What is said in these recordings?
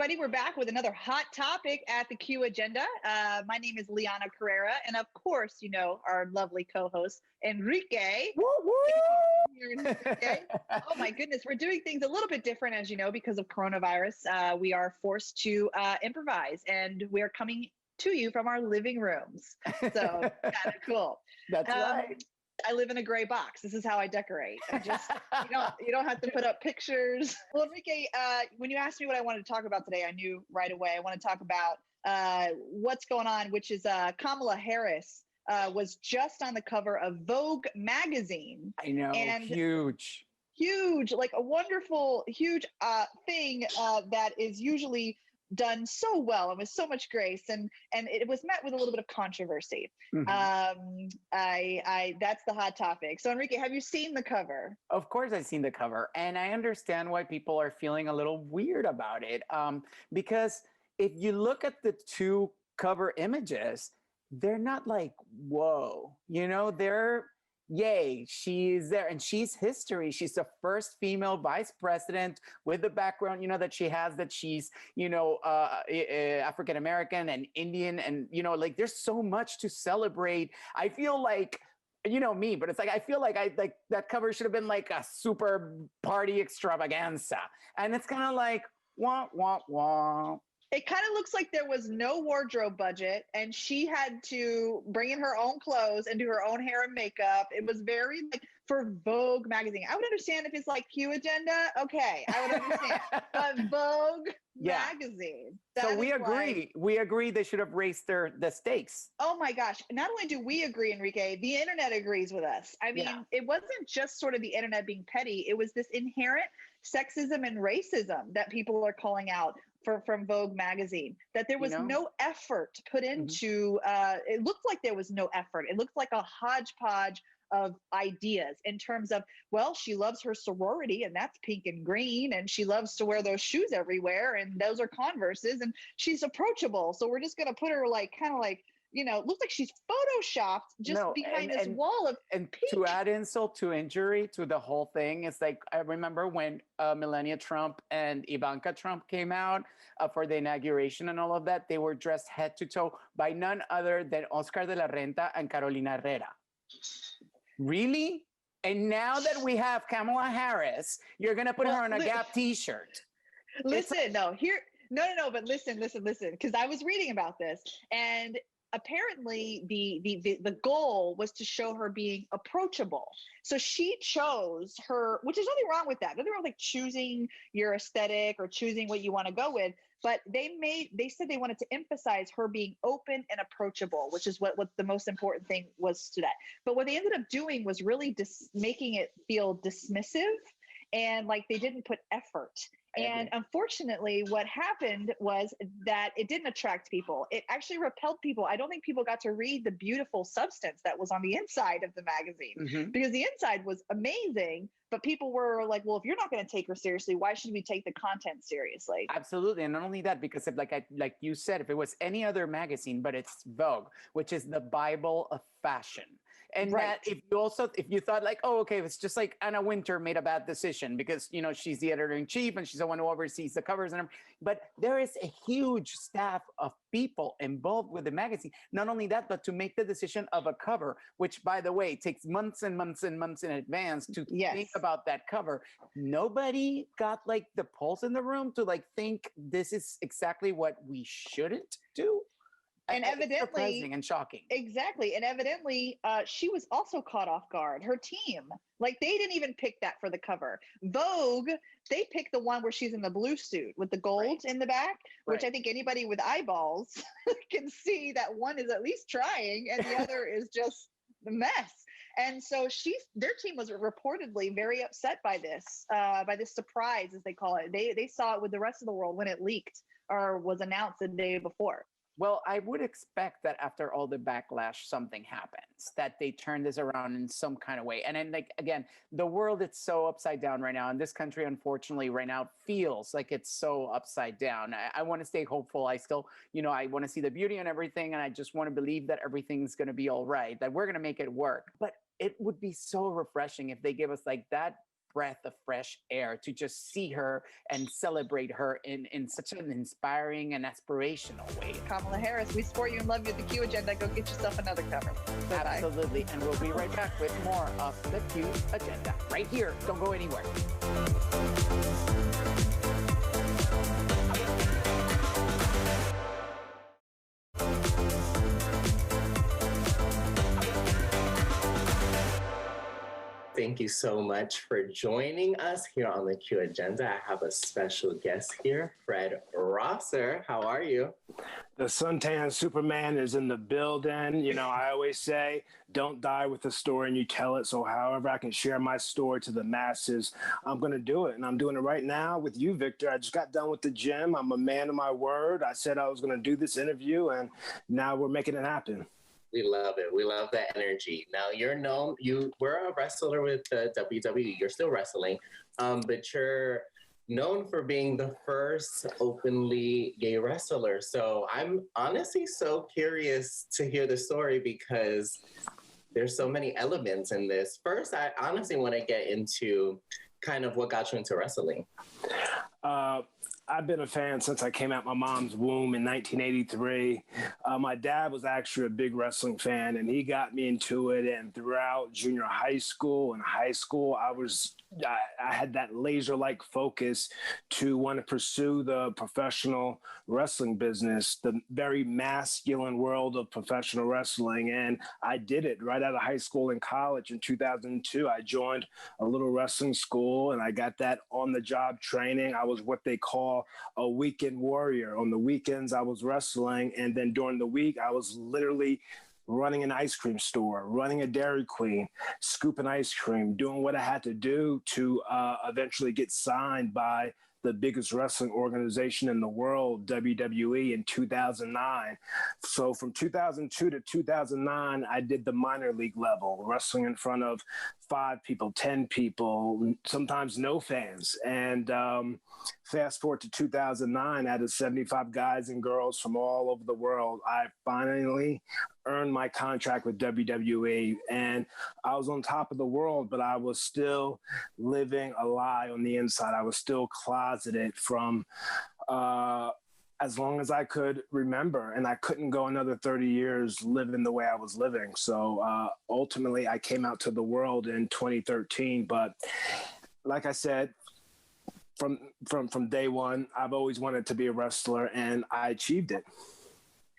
everybody. We're back with another hot topic at the Q Agenda. My name is Liana Carrera, and of course, you know, our lovely co-host, Enrique. Woo, woo! Enrique. Oh my goodness, we're doing things a little bit different, as you know, because of coronavirus. We are forced to improvise, and we're coming to you from our living rooms. So kind of cool. That's right. I live in a gray box. This is how I decorate. I just you don't have to put up pictures. Well, Enrique, when you asked me what I wanted to talk about today, I knew right away. I want to talk about what's going on, which is Kamala Harris was just on the cover of Vogue magazine. I know, and huge, like a wonderful, huge thing that is usually done so well and with so much grace, and it was met with a little bit of controversy. Mm-hmm. That's the hot topic. So Enrique, have you seen the cover? Of course I've seen the cover, and I understand why people are feeling a little weird about it, because if you look at the two cover images, they're not like, whoa, you know, they're yay, she's there, and she's history. She's the first female vice president with the background, you know, that she has, that she's, you know, African American and Indian, and, you know, like there's so much to celebrate. I feel like, you know me, but it's like I feel like that cover should have been like a super party extravaganza, and it's kind of like wah wah wah. It kind of looks like there was no wardrobe budget, and she had to bring in her own clothes and do her own hair and makeup. It was very like for Vogue magazine. I would understand if it's like Q Agenda. Okay, I would understand. But Vogue magazine. So we agree. We agree they should have raised the stakes. Oh my gosh. Not only do we agree, Enrique, the internet agrees with us. I mean, it wasn't just sort of the internet being petty. It was this inherent sexism and racism that people are calling out from Vogue magazine, that there was no effort put into, it looked like there was no effort. It looked like a hodgepodge of ideas in terms of, well, she loves her sorority and that's pink and green, and she loves to wear those shoes everywhere and those are Converses, and she's approachable. So we're just going to put her like, kind of like, you know, it looks like she's photoshopped just behind this wall of and pink. To add insult to injury to the whole thing, it's like, I remember when Melania Trump and Ivanka Trump came out for the inauguration and all of that, they were dressed head to toe by none other than Oscar de la Renta and Carolina Herrera. Really? And now that we have Kamala Harris, you're going to put her on a Gap t-shirt. Listen, no, but listen, because I was reading about this, and apparently the goal was to show her being approachable. So she chose her, which is nothing wrong with that. Nothing wrong with like choosing your aesthetic or choosing what you want to go with. But they said they wanted to emphasize her being open and approachable, which is what the most important thing was to that. But what they ended up doing was really making it feel dismissive, and like they didn't put effort. And unfortunately, what happened was that it didn't attract people. It actually repelled people. I don't think people got to read the beautiful substance that was on the inside of the magazine, because the inside was amazing. But people were like, well, if you're not going to take her seriously, why should we take the content seriously? Absolutely. And not only that, because if, like you said, if it was any other magazine, but it's Vogue, which is the Bible of fashion. And that if you thought like, oh, okay, it's just like Anna Wintour made a bad decision because, you know, she's the editor-in-chief and she's the one who oversees the covers and everything. But there is a huge staff of people involved with the magazine. Not only that, but to make the decision of a cover, which, by the way, takes months and months and months in advance to think about that cover. Nobody got like the pulse in the room to like think this is exactly what we shouldn't do. And evidently, surprising and shocking. Exactly. And evidently, she was also caught off guard. Her team, like they didn't even pick that for the cover. Vogue, they picked the one where she's in the blue suit with the gold in the back, which I think anybody with eyeballs can see that one is at least trying and the other is just the mess. And so their team was reportedly very upset by this surprise, as they call it. They saw it with the rest of the world when it leaked or was announced the day before. Well, I would expect that after all the backlash, something happens, that they turn this around in some kind of way. And then, like, again, the world, it's so upside down right now. And this country, unfortunately, right now feels like it's so upside down. I want to stay hopeful. I still, you know, I want to see the beauty and everything. And I just want to believe that everything's going to be all right, that we're going to make it work. But it would be so refreshing if they give us like that breath of fresh air to just see her and celebrate her in such an inspiring and aspirational way. Kamala Harris, we support you and love you at the Q Agenda. Go get yourself another cover. Bye-bye. Absolutely. And we'll be right back with more of the Q Agenda right here. Don't go anywhere. Thank you so much for joining us here on the Q Agenda. I have a special guest here, Fred Rosser. How are you? The suntan Superman is in the building. You know, I always say, don't die with the story and you tell it. So however I can share my story to the masses, I'm going to do it. And I'm doing it right now with you, Victor. I just got done with the gym. I'm a man of my word. I said I was going to do this interview, and now we're making it happen. We love it. We love that energy. Now, you were a wrestler with the WWE. You're still wrestling, but you're known for being the first openly gay wrestler. So I'm honestly so curious to hear the story because there's so many elements in this. First, I honestly want to get into kind of what got you into wrestling. I've been a fan since I came out my mom's womb in 1983. My dad was actually a big wrestling fan, and he got me into it. And throughout junior high school and high school, I had that laser-like focus to want to pursue the professional wrestling business, the very masculine world of professional wrestling. And I did it right out of high school and college. In 2002, I joined a little wrestling school, and I got that on-the-job training. I was what they call a weekend warrior. On the weekends, I was wrestling, and then during the week, I was literally running an ice cream store, running a Dairy Queen, scooping ice cream, doing what I had to do to eventually get signed by the biggest wrestling organization in the world, WWE, in 2009. So from 2002 to 2009, I did the minor league level, wrestling in front of 5 people, 10 people, sometimes no fans. And fast forward to 2009, out of 75 guys and girls from all over the world, I finally earned my contract with WWE, and I was on top of the world, but I was still living a lie on the inside. I was still closeted from as long as I could remember, and I couldn't go another 30 years living the way I was living. So ultimately, I came out to the world in 2013. But like I said, from day one, I've always wanted to be a wrestler, and I achieved it.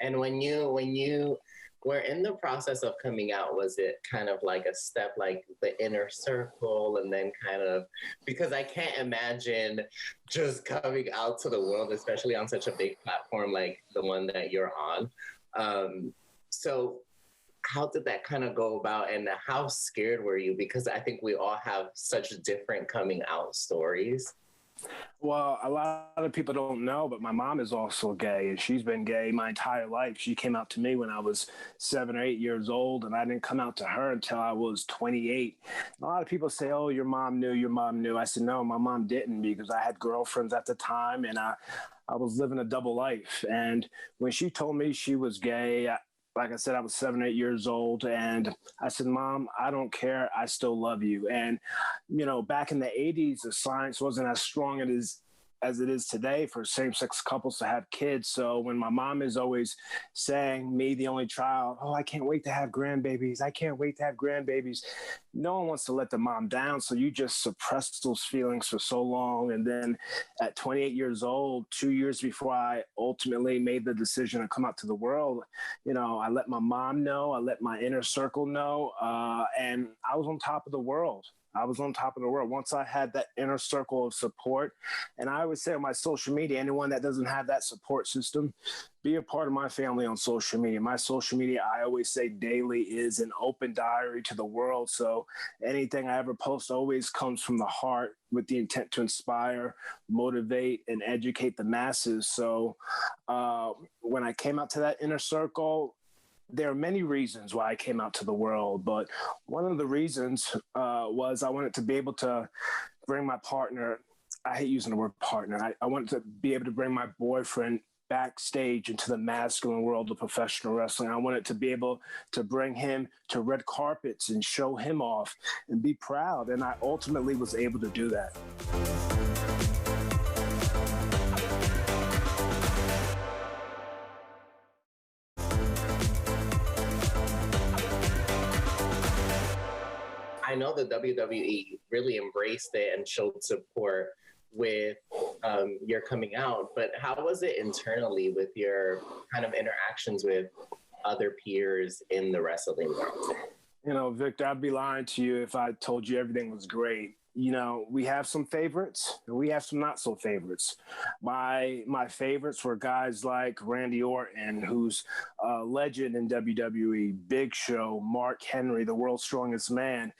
And when you were in the process of coming out, was it kind of like a step like the inner circle, and then kind of, because I can't imagine just coming out to the world, especially on such a big platform like the one that you're on. So how did that kind of go about, and how scared were you? Because I think we all have such different coming out stories. Well, a lot of people don't know, but my mom is also gay, and she's been gay my entire life. She came out to me when I was 7 or 8 years old, and I didn't come out to her until I was 28. A lot of people say, oh, your mom knew. I said, no, my mom didn't, because I had girlfriends at the time, and I was living a double life. And when she told me she was gay, like I said, I was 7, 8 years old, and I said, Mom, I don't care. I still love you. And, you know, back in the 80s, the science wasn't as strong as it is today for same-sex couples to have kids. So when my mom is always saying, me, the only child, oh, I can't wait to have grandbabies. I can't wait to have grandbabies. No one wants to let the mom down. So you just suppress those feelings for so long. And then at 28 years old, 2 years before I ultimately made the decision to come out to the world, you know, I let my mom know, I let my inner circle know, and I was on top of the world. Once I had that inner circle of support. And I always say on my social media, anyone that doesn't have that support system, be a part of my family on social media. My social media, I always say daily, is an open diary to the world. So anything I ever post always comes from the heart with the intent to inspire, motivate, and educate the masses. So when I came out to that inner circle, there are many reasons why I came out to the world, but one of the reasons was I wanted to be able to bring my partner. I hate using the word partner. I wanted to be able to bring my boyfriend backstage into the masculine world of professional wrestling. I wanted to be able to bring him to red carpets and show him off and be proud. And I ultimately was able to do that. I know the WWE really embraced it and showed support with your coming out, but how was it internally with your kind of interactions with other peers in the wrestling world? You know, Victor, I'd be lying to you if I told you everything was great. You know, we have some favorites and we have some not so favorites. My favorites were guys like Randy Orton, who's a legend in WWE, Big Show, Mark Henry, the world's strongest man.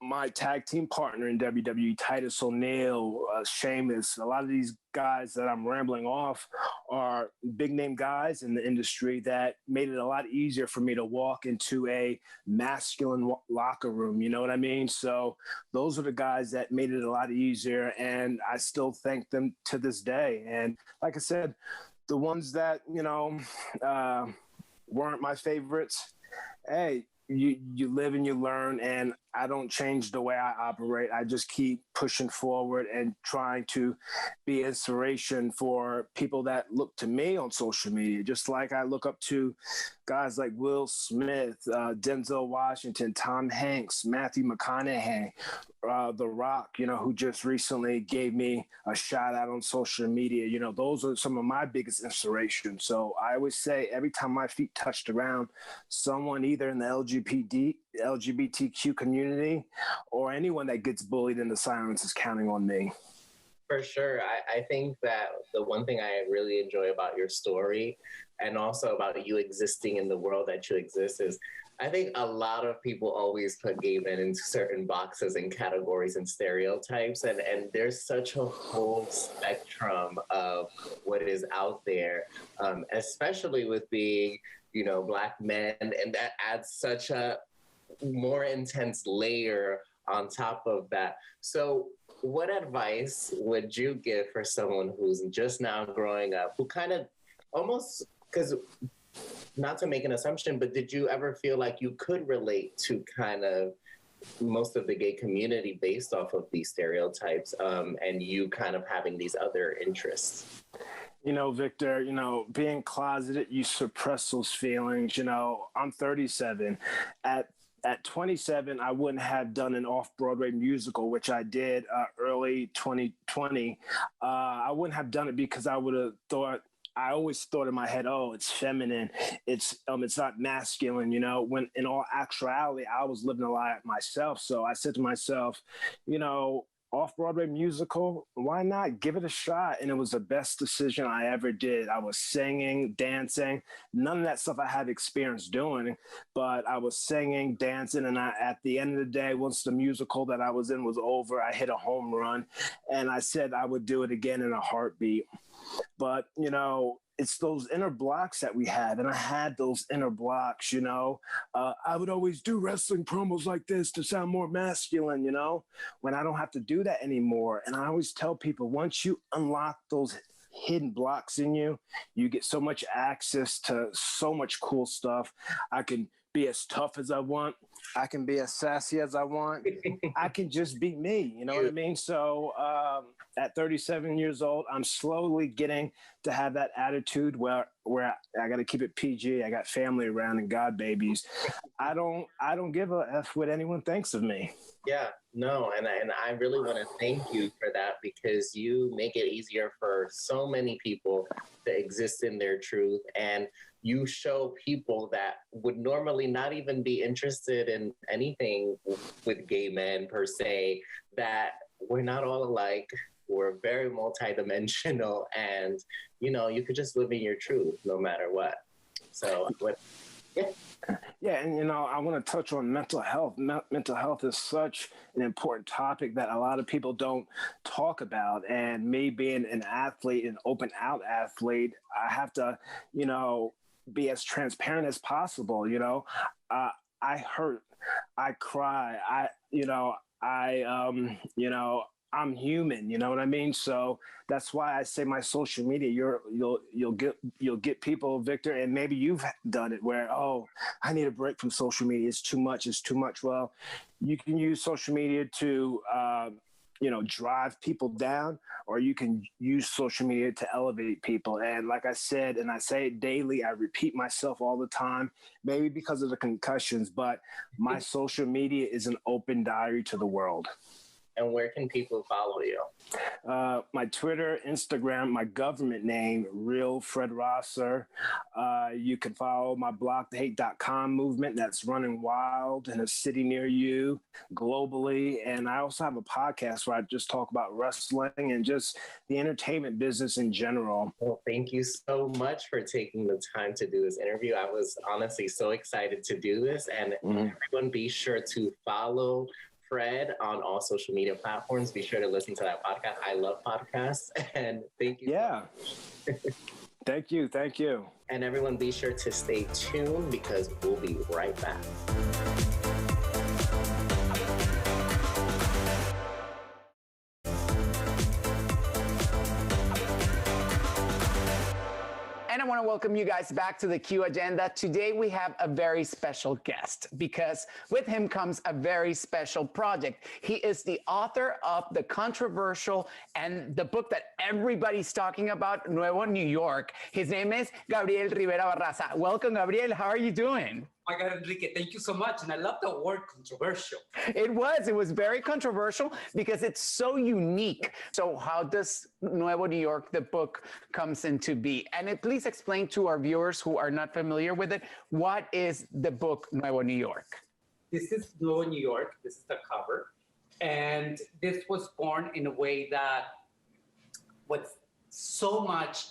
My tag team partner in WWE, Titus O'Neil, Sheamus, a lot of these guys that I'm rambling off are big name guys in the industry that made it a lot easier for me to walk into a masculine locker room. You know what I mean? So those are the guys that made it a lot easier. And I still thank them to this day. And like I said, the ones that, you know, weren't my favorites, hey, you live and you learn, and I don't change the way I operate. I just keep pushing forward and trying to be inspiration for people that look to me on social media, just like I look up to guys like Will Smith, Denzel Washington, Tom Hanks, Matthew McConaughey, The Rock, you know, who just recently gave me a shout out on social media. You know, those are some of my biggest inspirations. So I always say every time my feet touched around someone either in the LGBTQ community or anyone that gets bullied into silence is counting on me. For sure. I think that the one thing I really enjoy about your story and also about you existing in the world that you exist is I think a lot of people always put gay men into certain boxes and categories and stereotypes. And there's such a whole spectrum of what is out there, especially with being, you know, Black men. And that adds such a more intense layer on top of that. So what advice would you give for someone who's just now growing up, who kind of almost, because not to make an assumption, but did you ever feel like you could relate to kind of most of the gay community based off of these stereotypes, and you kind of having these other interests? You know, Victor, you know, being closeted, you suppress those feelings. You know, I'm 37. At 27, I wouldn't have done an off-Broadway musical, which I did early 2020. I wouldn't have done it because I would have thought, I always thought in my head, oh, it's feminine. It's not masculine, you know, when in all actuality, I was living a lie myself. So I said to myself, you know, off-Broadway musical, why not give it a shot? And it was the best decision I ever did. I was singing, dancing, none of that stuff I had experience doing, but I was singing, dancing, and at the end of the day, once the musical that I was in was over, I hit a home run, and I said I would do it again in a heartbeat. But, you know, it's those inner blocks that we have. And I had those inner blocks, you know. I would always do wrestling promos like this to sound more masculine, you know, when I don't have to do that anymore. And I always tell people, once you unlock those hidden blocks in you, you get so much access to so much cool stuff. I can be as tough as I want. I can be as sassy as I want. I can just be me, you know what I mean? So at 37 years old, I'm slowly getting to have that attitude where I got to keep it PG. I got family around and God babies. I don't give a F what anyone thinks of me. Yeah, no, and I really want to thank you for that, because you make it easier for so many people to exist in their truth, and you show people that would normally not even be interested in anything with gay men per se, that we're not all alike. We're very multidimensional, and you know, you could just live in your truth no matter what. So, yeah, and you know, I want to touch on mental health. Mental health is such an important topic that a lot of people don't talk about. And me being an athlete, an open out athlete, I have to, you know, be as transparent as possible. You know, I hurt, I cry, I'm human, you know what I mean? So that's why I say my social media, you'll get people, Victor, and maybe you've done it where, oh, I need a break from social media. It's too much. Well, you can use social media to, drive people down, or you can use social media to elevate people. And like I said, and I say it daily, I repeat myself all the time, maybe because of the concussions, but my social media is an open diary to the world. And where can people follow you? My Twitter, Instagram, my government name, Real Fred Rosser. You can follow my blockthehate.com movement that's running wild in a city near you globally. And I also have a podcast where I just talk about wrestling and just the entertainment business in general. Well, thank you so much for taking the time to do this interview. I was honestly so excited to do this. And everyone be sure to follow Fred on all social media platforms. Be sure to listen to that podcast. I love podcasts. And thank you. Yeah. Thank you. And everyone be sure to stay tuned because we'll be right back. And I want to welcome you guys back to the Q Agenda. Today we have a very special guest because with him comes a very special project. He is the author of the controversial and the book that everybody's talking about, Nuevo, New York. His name is Gabriel Rivera-Barraza. Welcome, Gabriel. How are you doing? My God, Enrique, thank you so much. And I love the word controversial. It was very controversial because it's so unique. So how does Nuevo New York, the book, comes into be? And please explain to our viewers who are not familiar with it, what is the book Nuevo New York? This is Nuevo New York. This is the cover. And this was born in a way that was so much,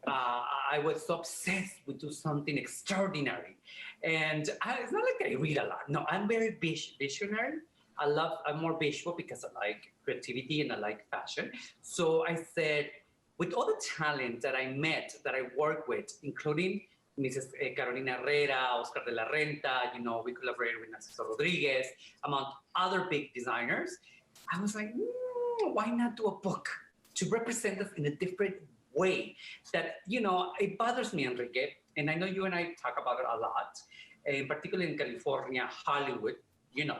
I was so obsessed with do something extraordinary. And it's not like I read a lot. No, I'm very visionary. I'm more visual because I like creativity and I like fashion. So I said, with all the talent that I met, that I work with, including Mrs. Carolina Herrera, Oscar de la Renta, we collaborated with Narciso Rodriguez, among other big designers. I was like, why not do a book to represent us in a different way? That, it bothers me, Enrique, and I know you and I talk about it a lot, particularly in California, Hollywood, you know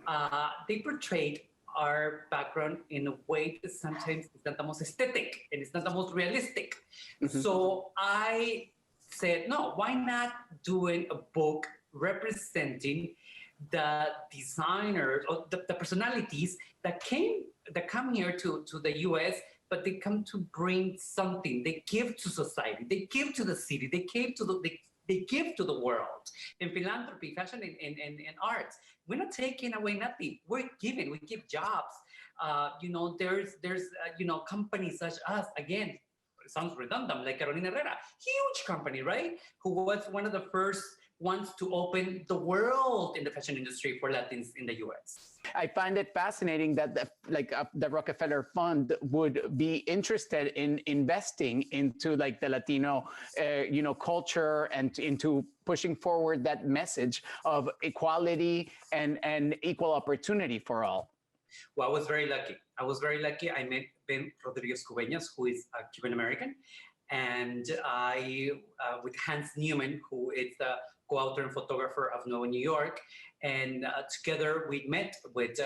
that. They portrayed our background in a way that sometimes is not the most aesthetic and it's not the most realistic. Mm-hmm. So I said, no, why not doing a book representing the designers or the personalities that come here to the US, but they come to bring something. They give to society. They give to the city. They give to the world in philanthropy, fashion, and arts. We're not taking away nothing. We're giving. We give jobs. There's companies such as, again, it sounds redundant, like Carolina Herrera, huge company, right? Who was one of the first ones to open the world in the fashion industry for Latins in the US. I find it fascinating that the Rockefeller Fund would be interested in investing into the Latino, culture and into pushing forward that message of equality and equal opportunity for all. Well, I was very lucky. I met Ben Rodriguez Cubeñas, who is a Cuban American, and I, with Hans Newman, who is the co-author and photographer of Nuevo New York, and together we met with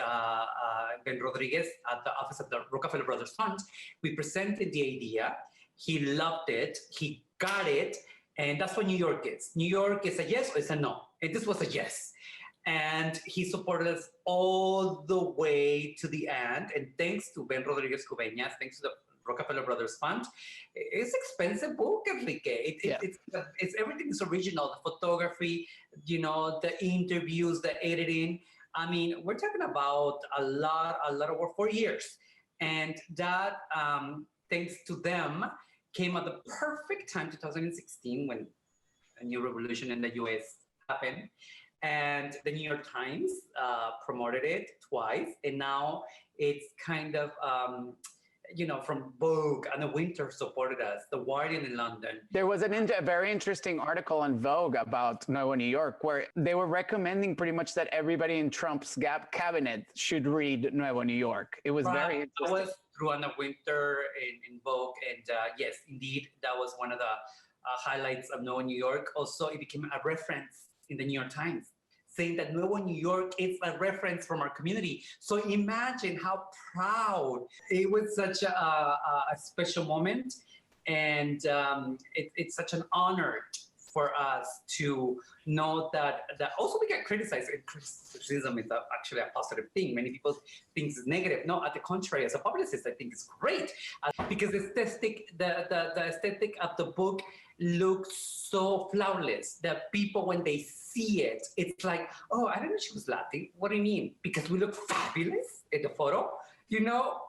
Ben Rodriguez at the office of the Rockefeller Brothers Fund. We presented the idea. He loved it. He got it. And that's what New York is. New York is a yes or it's a no. And this was a yes. And he supported us all the way to the end. And thanks to Ben Rodriguez Cubeñas, thanks to the Rockefeller Brothers Fund, it's expensive book, Enrique. It's everything is original. The photography, the interviews, the editing. I mean, we're talking about a lot of work, 4 years. And that, thanks to them, came at the perfect time, 2016, when a new revolution in the US happened. And the New York Times promoted it twice. And now it's kind of from Vogue and the Winter supported us, The Guardian in London. There was a very interesting article on Vogue about Nuevo New York, where they were recommending pretty much that everybody in Trump's cabinet should read Nuevo New York. It was very interesting. That was through on the Winter in Vogue, and yes, indeed, that was one of the highlights of Nuevo New York. Also, it became a reference in the New York Times, saying that Nuevo New York is a reference from our community. So imagine how proud. It was such a special moment. And it's such an honor for us to know that also we get criticized. Criticism is actually a positive thing. Many people think it's negative. No, at the contrary, as a publicist, I think it's great because the aesthetic of the book looks so flawless that people, when they see it, it's like, oh, I didn't know she was Latin. What do you mean? Because we look fabulous in the photo,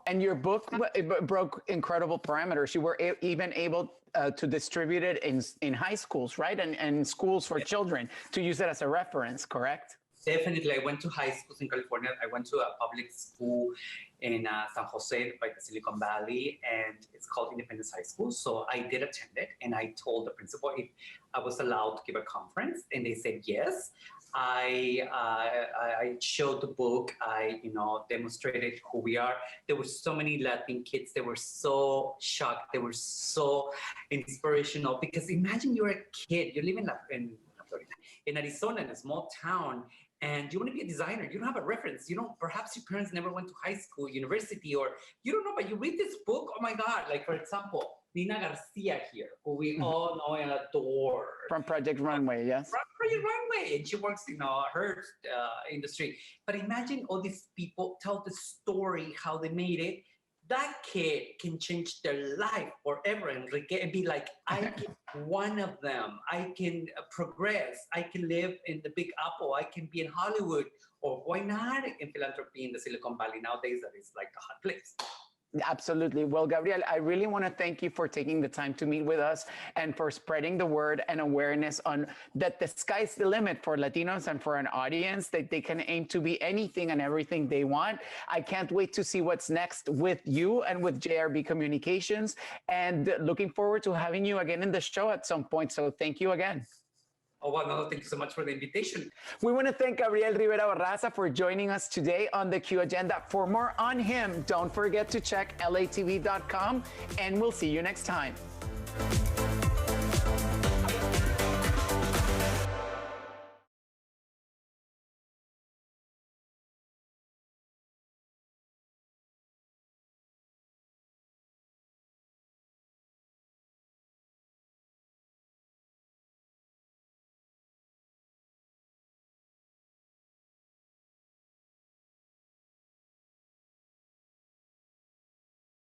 And your book broke incredible parameters. You were even able to distribute it in high schools, right? And schools for children to use it as a reference, correct? Definitely. I went to high schools in California. I went to a public school in San Jose by the Silicon Valley, and it's called Independence High School. So I did attend it, and I told the principal if I was allowed to give a conference, and they said yes. I showed the book. I demonstrated who we are. There were so many Latin kids. They were so shocked. They were so inspirational, because imagine you're a kid. You live in Arizona, in a small town, and you want to be a designer. You don't have a reference. Perhaps your parents never went to high school, university, or you don't know, but you read this book. Oh my God. Like, for example, Nina Garcia here, who we all know and adore. From Project Runway, yes. From Project Runway. And she works in her industry. But imagine all these people tell the story, how they made it. That kid can change their life forever, Enrique, and be like, I can one of them. I can progress. I can live in the Big Apple. I can be in Hollywood. Or why not in philanthropy in the Silicon Valley? Nowadays, that is like a hot place. Absolutely. Well, Gabriel, I really want to thank you for taking the time to meet with us and for spreading the word and awareness on that the sky's the limit for Latinos and for an audience, that they can aim to be anything and everything they want. I can't wait to see what's next with you and with JRB Communications, and looking forward to having you again in the show at some point. So thank you again. Oh, well, no, thank you so much for the invitation. We want to thank Gabriel Rivera-Barraza for joining us today on the Q Agenda. For more on him, don't forget to check latv.com, and we'll see you next time.